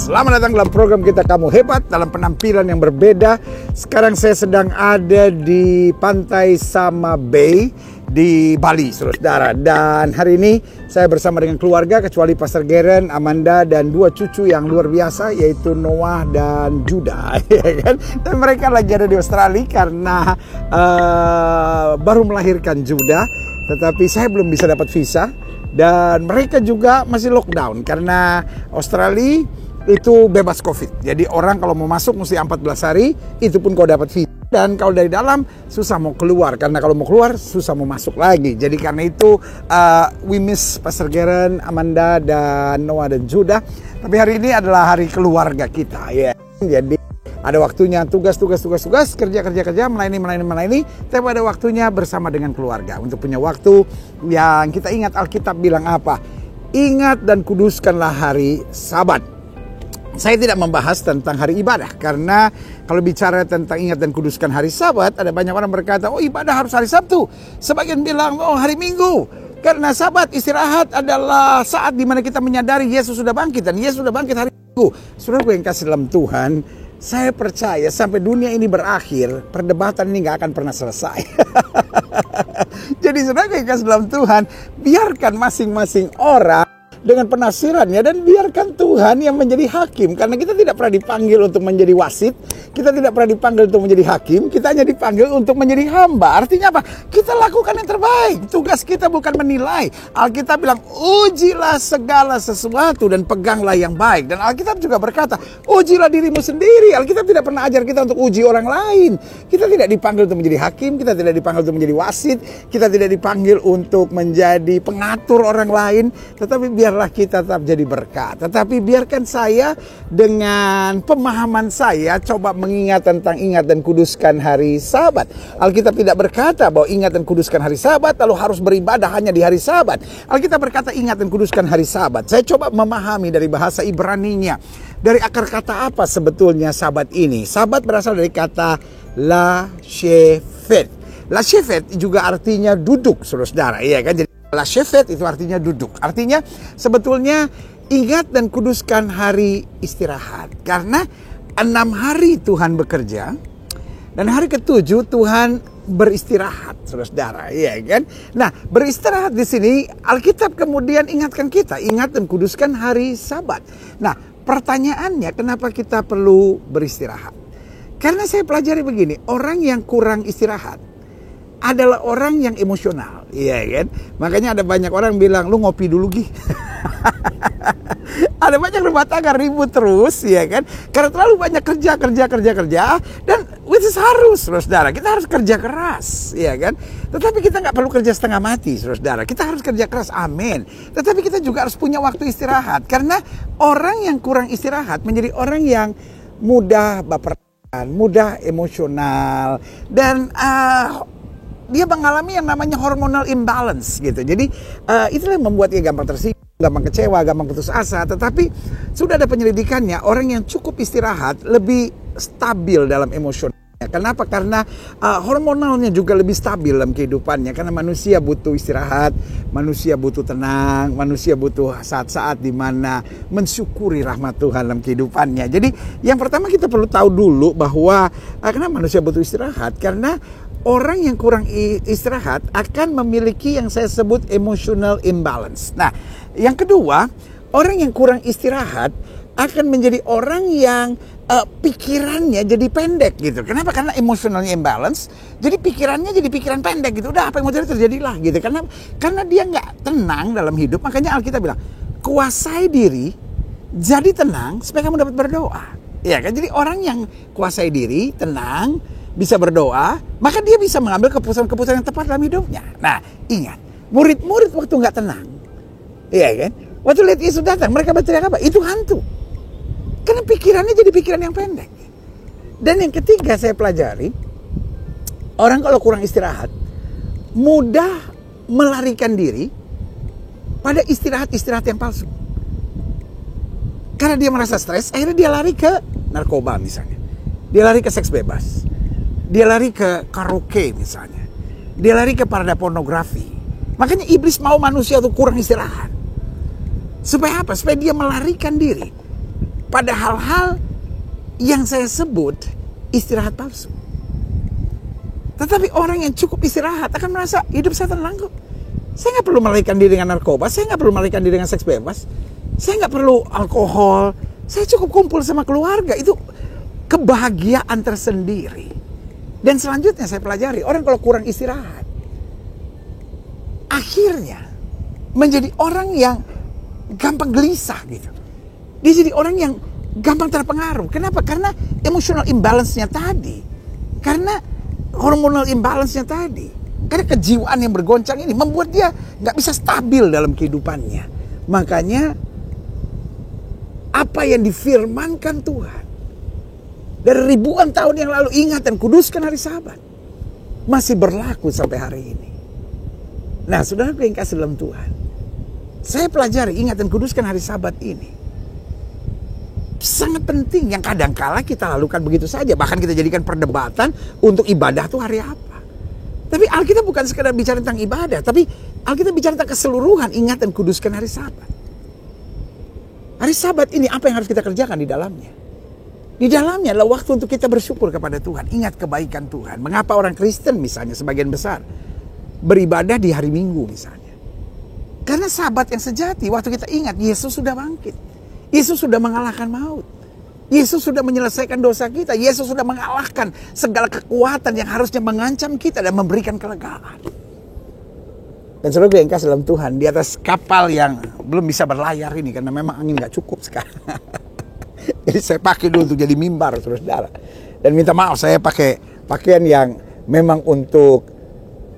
Selamat datang dalam program kita Kamu Hebat, dalam penampilan yang berbeda. Sekarang saya sedang ada di Pantai Sama Bay di Bali, saudara. Dan hari ini saya bersama dengan keluarga, kecuali Pastor Geren, Amanda, dan dua cucu yang luar biasa, yaitu Noah dan Judah. Ya kan? Dan mereka lagi ada di Australia karena baru melahirkan Judah. Tetapi saya belum bisa dapat visa. Dan mereka juga masih lockdown karena Australia itu bebas COVID. Jadi orang kalau mau masuk mesti 14 hari, itu pun kalau dapat visa. Dan kalau dari dalam susah mau keluar, karena kalau mau keluar susah mau masuk lagi. Jadi karena itu we miss Pastor Geren, Amanda, dan Noah dan Judah. Tapi hari ini adalah hari keluarga kita ya. Jadi ada waktunya tugas, kerja, melayani. Tapi ada waktunya bersama dengan keluarga. Untuk punya waktu yang kita ingat Alkitab bilang apa? Ingat dan kuduskanlah hari Sabat. Saya tidak membahas tentang hari ibadah. Karena kalau bicara tentang ingat dan kuduskan hari Sabat, ada banyak orang berkata, oh ibadah harus hari Sabtu. Sebagian bilang, oh hari Minggu. Karena Sabat istirahat adalah saat dimana kita menyadari Yesus sudah bangkit. Dan Yesus sudah bangkit hari Minggu. Saudaraku yang kasih dalam Tuhan, saya percaya sampai dunia ini berakhir, perdebatan ini gak akan pernah selesai. Jadi saudara yang kasih dalam Tuhan, biarkan masing-masing orang dengan penafsirannya, dan biarkan Tuhan yang menjadi hakim. Karena kita tidak pernah dipanggil untuk menjadi wasit, kita tidak pernah dipanggil untuk menjadi hakim, kita hanya dipanggil untuk menjadi hamba. Artinya apa? Kita lakukan yang terbaik. Tugas kita bukan menilai. Alkitab bilang, ujilah segala sesuatu dan peganglah yang baik. Dan Alkitab juga berkata, ujilah dirimu sendiri. Alkitab tidak pernah ajar kita untuk uji orang lain. Kita tidak dipanggil untuk menjadi hakim, kita tidak dipanggil untuk menjadi wasit, kita tidak dipanggil untuk menjadi pengatur orang lain. Tetapi biarlah kita tetap jadi berkat. Tetapi biarkan saya dengan pemahaman saya coba mengingat tentang ingat dan kuduskan hari Sabat. Alkitab tidak berkata bahwa ingat dan kuduskan hari Sabat lalu harus beribadah hanya di hari Sabat. Alkitab berkata ingat dan kuduskan hari Sabat. Saya coba memahami dari bahasa Ibraninya. Dari akar kata apa sebetulnya Sabat ini? Sabat berasal dari kata la shevet. La shevet juga artinya duduk, saudara-saudara. Iya kan? Jadi la shevet itu artinya duduk. Artinya sebetulnya ingat dan kuduskan hari istirahat. Karena 6 hari Tuhan bekerja dan hari ke-7 Tuhan beristirahat, saudara-saudara. Iya kan? Nah, beristirahat di sini Alkitab kemudian ingatkan kita, ingat dan kuduskan hari Sabat. Nah, pertanyaannya kenapa kita perlu beristirahat? Karena saya pelajari begini, orang yang kurang istirahat adalah orang yang emosional, iya kan? Makanya ada banyak orang bilang, lu ngopi dulu Gi. Ada banyak rumah tangga ribut terus, ya kan? Karena terlalu banyak kerja. Dan which is harus, saudara. Kita harus kerja keras, ya kan? Tetapi kita nggak perlu kerja setengah mati, saudara. Kita harus kerja keras, amin. Tetapi kita juga harus punya waktu istirahat. Karena orang yang kurang istirahat menjadi orang yang mudah baperan, mudah emosional, dan dia mengalami yang namanya hormonal imbalance gitu. Jadi itulah yang membuat dia gampang tersinggung, gampang kecewa, gampang putus asa. Tetapi sudah ada penyelidikannya, orang yang cukup istirahat lebih stabil dalam emosionalnya. Kenapa? Karena hormonalnya juga lebih stabil dalam kehidupannya. Karena manusia butuh istirahat, manusia butuh tenang, manusia butuh saat-saat di mana mensyukuri rahmat Tuhan dalam kehidupannya. Jadi yang pertama kita perlu tahu dulu bahwa kenapa manusia butuh istirahat? Karena orang yang kurang istirahat akan memiliki yang saya sebut emotional imbalance. Nah, yang kedua, orang yang kurang istirahat akan menjadi orang yang pikirannya jadi pendek gitu. Kenapa? Karena emotionalnya imbalance, jadi pikirannya jadi pikiran pendek gitu. Udah apa yang mau terjadilah gitu. Karena dia nggak tenang dalam hidup. Makanya Alkitab bilang, kuasai diri, jadi tenang supaya kamu dapat berdoa. Ya kan? Jadi orang yang kuasai diri, tenang, bisa berdoa, maka dia bisa mengambil keputusan-keputusan yang tepat dalam hidupnya. Nah, ingat, murid-murid waktu nggak tenang, iya kan? Waktu lihat Yesus datang, mereka berteriak apa? Itu hantu. Karena pikirannya jadi pikiran yang pendek. Dan yang ketiga saya pelajari, orang kalau kurang istirahat, mudah melarikan diri pada istirahat-istirahat yang palsu. Karena dia merasa stres, akhirnya dia lari ke narkoba misalnya. Dia lari ke seks bebas. Dia lari ke karaoke misalnya. Dia lari ke parada pornografi. Makanya iblis mau manusia itu kurang istirahat. Supaya apa? Supaya dia melarikan diri pada hal-hal yang saya sebut istirahat palsu. Tetapi orang yang cukup istirahat akan merasa hidup saya tenang kok. Saya nggak perlu melarikan diri dengan narkoba, saya nggak perlu melarikan diri dengan seks bebas, saya nggak perlu alkohol, saya cukup kumpul sama keluarga. Itu kebahagiaan tersendiri. Dan selanjutnya saya pelajari, orang kalau kurang istirahat, akhirnya menjadi orang yang gampang gelisah gitu. Dia jadi orang yang gampang terpengaruh. Kenapa? Karena emotional imbalance-nya tadi. Karena hormonal imbalance-nya tadi. Karena kejiwaan yang bergoncang ini membuat dia gak bisa stabil dalam kehidupannya. Makanya apa yang difirmankan Tuhan dari ribuan tahun yang lalu, ingat dan kuduskan hari Sabat, masih berlaku sampai hari ini. Nah, saudara yang kasih dalam Tuhan, saya pelajari ingat dan kuduskan hari Sabat ini sangat penting, yang kadangkala kita lakukan begitu saja. Bahkan kita jadikan perdebatan untuk ibadah itu hari apa. Tapi Alkitab bukan sekedar bicara tentang ibadah, tapi Alkitab bicara tentang keseluruhan. Ingat dan kuduskan hari Sabat. Hari Sabat ini apa yang harus kita kerjakan di dalamnya? Di dalamnya adalah waktu untuk kita bersyukur kepada Tuhan. Ingat kebaikan Tuhan. Mengapa orang Kristen misalnya sebagian besar beribadah di hari Minggu misalnya? Karena Sabat yang sejati, waktu kita ingat Yesus sudah bangkit. Yesus sudah mengalahkan maut. Yesus sudah menyelesaikan dosa kita. Yesus sudah mengalahkan segala kekuatan yang harusnya mengancam kita dan memberikan kelegaan. Dan saudara yang kasih dalam Tuhan, di atas kapal yang belum bisa berlayar ini, karena memang angin gak cukup sekarang. Jadi saya pakai dulu untuk jadi mimbar, saudara. Dan minta maaf, saya pakai pakaian yang memang untuk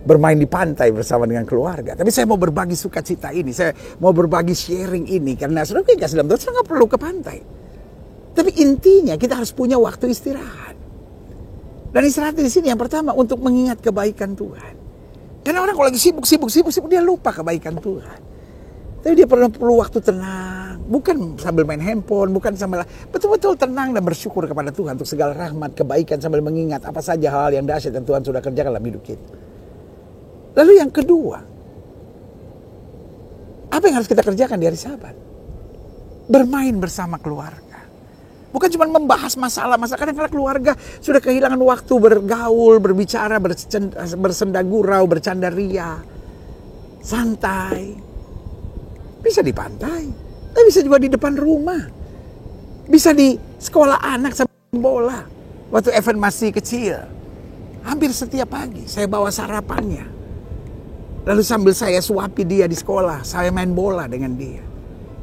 bermain di pantai bersama dengan keluarga. Tapi saya mau berbagi sukacita ini, saya mau berbagi sharing ini, karena saudara yang kasih dalam Tuhan, saya gak perlu ke pantai. Tapi intinya kita harus punya waktu istirahat. Dan istirahat di sini yang pertama untuk mengingat kebaikan Tuhan. Karena orang kalau lagi sibuk dia lupa kebaikan Tuhan. Tapi dia perlu waktu tenang, bukan sambil main handphone, bukan sambil betul-betul tenang dan bersyukur kepada Tuhan untuk segala rahmat, kebaikan, sambil mengingat apa saja hal yang dahsyat yang Tuhan sudah kerjakan dalam hidup kita. Lalu yang kedua, apa yang harus kita kerjakan di hari Sabat? Bermain bersama keluarga. Bukan cuma membahas masalah-masalah. Kadang-kadang keluarga sudah kehilangan waktu bergaul, berbicara, bersenda gurau, bercanda ria, santai. Bisa di pantai, tapi bisa juga di depan rumah. Bisa di sekolah anak sambil bola. Waktu Evan masih kecil, hampir setiap pagi saya bawa sarapannya. Lalu sambil saya suapi dia di sekolah, saya main bola dengan dia.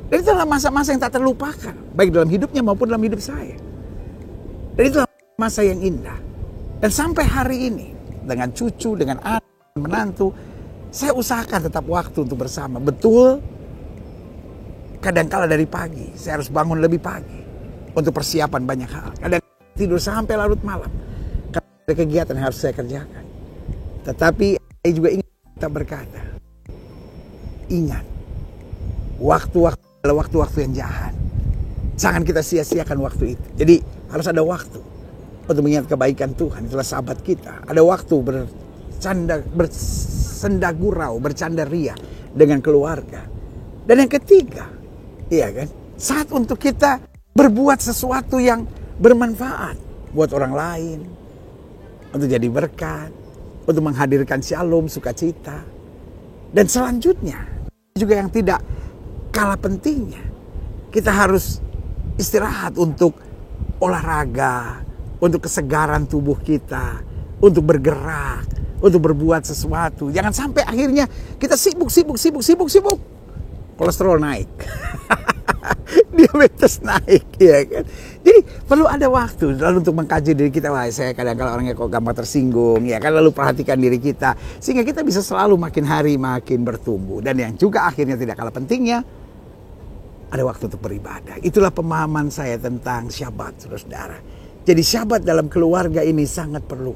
Dan itu adalah masa-masa yang tak terlupakan, baik dalam hidupnya maupun dalam hidup saya. Dan itu adalah masa yang indah. Dan sampai hari ini, dengan cucu, dengan anak, menantu, saya usahakan tetap waktu untuk bersama. Betul, kadang-kala dari pagi, saya harus bangun lebih pagi untuk persiapan banyak hal. Kadang tidur sampai larut malam, karena ada kegiatan yang harus saya kerjakan. Tetapi saya juga ingin kita berkata, ingat, waktu-waktu adalah waktu-waktu yang jahat. Jangan kita sia-siakan waktu itu. Jadi harus ada waktu untuk mengingat kebaikan Tuhan. Itulah Sabat kita. Ada waktu bersenda gurau, bercanda ria dengan keluarga. Dan yang ketiga, iya kan, saat untuk kita berbuat sesuatu yang bermanfaat buat orang lain, untuk jadi berkat, untuk menghadirkan shalom, sukacita. Dan selanjutnya juga yang tidak kalah pentingnya, kita harus istirahat untuk olahraga, untuk kesegaran tubuh kita, untuk bergerak, untuk berbuat sesuatu. Jangan sampai akhirnya kita sibuk, kolesterol naik, diabetes naik, ya kan? Jadi perlu ada waktu lalu untuk mengkaji diri kita. Wah, saya kadang-kadang orangnya kok gampang tersinggung, ya kan? Lalu perhatikan diri kita sehingga kita bisa selalu makin hari makin bertumbuh. Dan yang juga akhirnya tidak kalah pentingnya, ada waktu untuk beribadah. Itulah pemahaman saya tentang Syabat, saudara. Jadi Syabat dalam keluarga ini sangat perlu.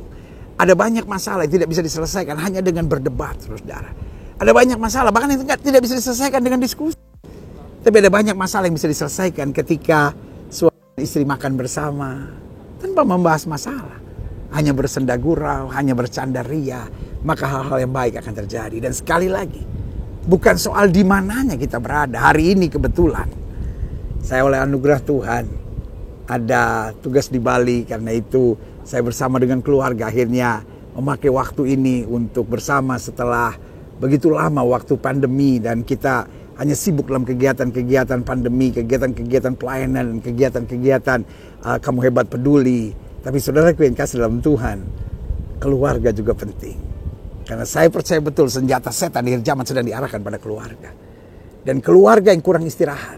Ada banyak masalah yang tidak bisa diselesaikan hanya dengan berdebat, saudara. Ada banyak masalah bahkan yang tidak bisa diselesaikan dengan diskusi. Tapi ada banyak masalah yang bisa diselesaikan ketika suami istri makan bersama tanpa membahas masalah. Hanya bersenda gurau, hanya bercanda ria, maka hal-hal yang baik akan terjadi. Dan sekali lagi, bukan soal di mananya kita berada. Hari ini kebetulan saya oleh anugerah Tuhan ada tugas di Bali. Karena itu saya bersama dengan keluarga akhirnya memakai waktu ini untuk bersama setelah begitu lama waktu pandemi. Dan kita hanya sibuk dalam kegiatan-kegiatan pandemi, kegiatan-kegiatan pelayanan, kegiatan-kegiatan Kamu Hebat Peduli. Tapi saudaraku yang kasih dalam Tuhan, keluarga juga penting. Karena saya percaya betul senjata setan di akhir zaman sedang diarahkan pada keluarga. Dan keluarga yang kurang istirahat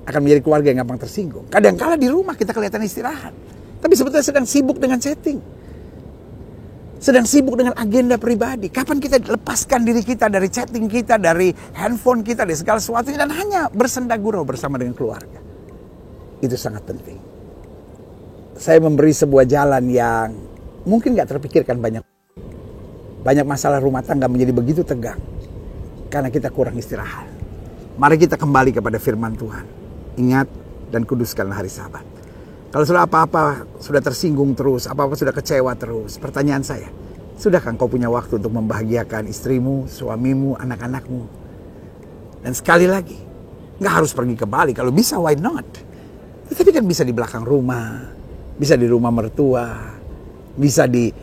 akan menjadi keluarga yang gampang tersinggung. Kadang-kala di rumah kita kelihatan istirahat, tapi sebetulnya sedang sibuk dengan setting. Sedang sibuk dengan agenda pribadi. Kapan kita lepaskan diri kita dari chatting kita, dari handphone kita, dari segala sesuatunya, dan hanya bersenda gurau bersama dengan keluarga. Itu sangat penting. Saya memberi sebuah jalan yang mungkin gak terpikirkan banyak. Banyak masalah rumah tangga menjadi begitu tegang karena kita kurang istirahat. Mari kita kembali kepada firman Tuhan. Ingat dan kuduskanlah hari Sabat. Kalau sudah apa-apa sudah tersinggung terus, apa-apa sudah kecewa terus, pertanyaan saya, sudahkah engkau punya waktu untuk membahagiakan istrimu, suamimu, anak-anakmu? Dan sekali lagi, nggak harus pergi ke Bali. Kalau bisa, why not? Tetapi kan bisa di belakang rumah, bisa di rumah mertua, bisa di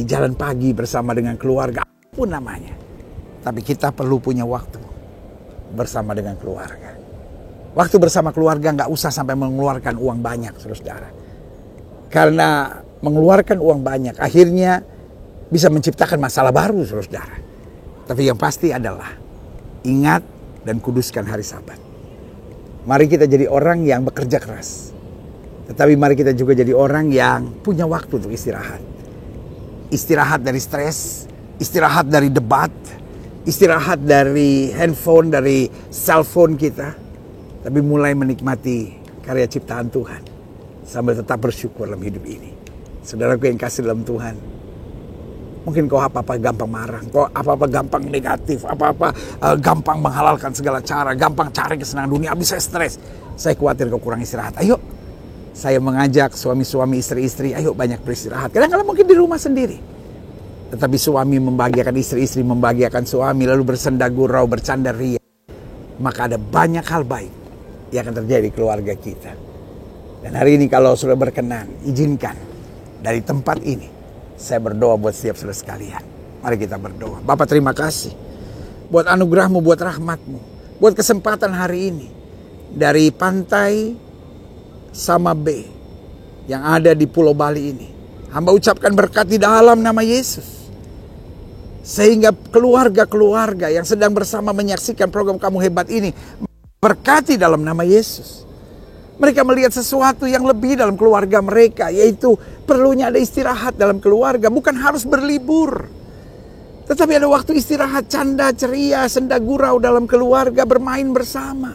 jalan pagi bersama dengan keluarga, apapun namanya. Tapi kita perlu punya waktu bersama dengan keluarga. Waktu bersama keluarga nggak usah sampai mengeluarkan uang banyak, saudara. Karena mengeluarkan uang banyak akhirnya bisa menciptakan masalah baru, saudara. Tapi yang pasti adalah ingat dan kuduskan hari Sabat. Mari kita jadi orang yang bekerja keras. Tetapi mari kita juga jadi orang yang punya waktu untuk istirahat. Istirahat dari stres, istirahat dari debat, istirahat dari handphone, dari cellphone kita. Tapi mulai menikmati karya ciptaan Tuhan sambil tetap bersyukur dalam hidup ini. Saudaraku yang kasih dalam Tuhan, mungkin kau apa-apa gampang marah, kau apa-apa gampang negatif, apa-apa gampang menghalalkan segala cara, gampang cari kesenangan dunia, habis saya stres. Saya khawatir kau kurang istirahat. Ayo, saya mengajak suami-suami, istri-istri, ayo banyak beristirahat. Kadang-kadang mungkin di rumah sendiri. Tetapi suami membahagiakan istri, istri membahagiakan suami, lalu bersenda gurau, bercanda ria. Maka ada banyak hal baik yang akan terjadi di keluarga kita. Dan hari ini kalau sudah berkenan, izinkan dari tempat ini saya berdoa buat setiap saudara sekalian. Mari kita berdoa. Bapa, terima kasih buat anugerah-Mu, buat rahmat-Mu, buat kesempatan hari ini dari pantai Sama Bay yang ada di Pulau Bali ini. Hamba ucapkan berkat di dalam nama Yesus. Sehingga keluarga-keluarga yang sedang bersama menyaksikan program Kamu Hebat ini berkati dalam nama Yesus. Mereka melihat sesuatu yang lebih dalam keluarga mereka, yaitu perlunya ada istirahat dalam keluarga. Bukan harus berlibur, tetapi ada waktu istirahat, canda, ceria, senda gurau dalam keluarga, bermain bersama.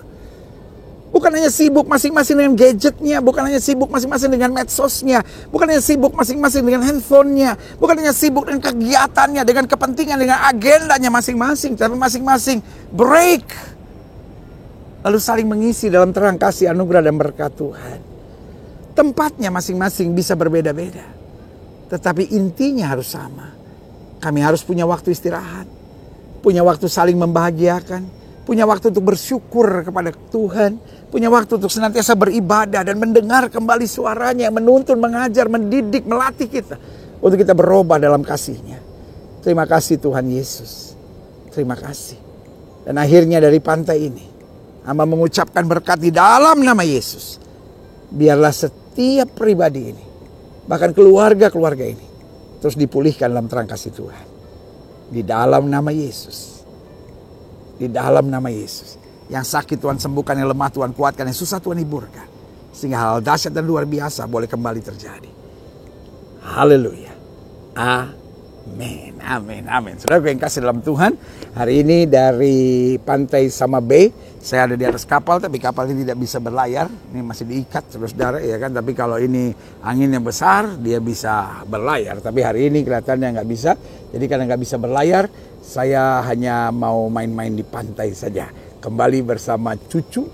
Bukan hanya sibuk masing-masing dengan gadgetnya, bukan hanya sibuk masing-masing dengan medsosnya, bukan hanya sibuk masing-masing dengan handphonenya, bukan hanya sibuk dengan kegiatannya, dengan kepentingan, dengan agendanya masing-masing, tapi masing-masing break. Lalu saling mengisi dalam terang kasih anugerah dan berkat Tuhan. Tempatnya masing-masing bisa berbeda-beda, tetapi intinya harus sama. Kami harus punya waktu istirahat, punya waktu saling membahagiakan, punya waktu untuk bersyukur kepada Tuhan, punya waktu untuk senantiasa beribadah dan mendengar kembali suaranya yang menuntun, mengajar, mendidik, melatih kita untuk kita berubah dalam kasih-Nya. Terima kasih Tuhan Yesus. Terima kasih. Dan akhirnya dari pantai ini, hamba mengucapkan berkat di dalam nama Yesus. Biarlah setiap pribadi ini, bahkan keluarga-keluarga ini, terus dipulihkan dalam terang kasih Tuhan. Di dalam nama Yesus. Di dalam nama Yesus. Yang sakit Tuhan sembuhkan, yang lemah Tuhan kuatkan, yang susah Tuhan hiburkan. Sehingga hal dahsyat dan luar biasa boleh kembali terjadi. Haleluya. Amin, amin, amin. Saudara yang kasih dalam Tuhan, hari ini dari pantai Sama Bay, saya ada di atas kapal, tapi kapal ini tidak bisa berlayar. Ini masih diikat, saudara, ya kan. Tapi kalau ini anginnya besar, dia bisa berlayar. Tapi hari ini kelihatannya nggak bisa. Jadi karena nggak bisa berlayar, saya hanya mau main-main di pantai saja. Kembali bersama cucu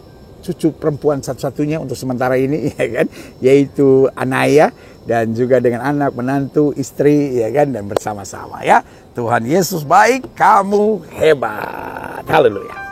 perempuan satu-satunya untuk sementara ini, ya kan, yaitu Anaya. Dan juga dengan anak, menantu, istri, ya kan, dan bersama-sama ya. Tuhan Yesus baik, kamu hebat. Haleluya.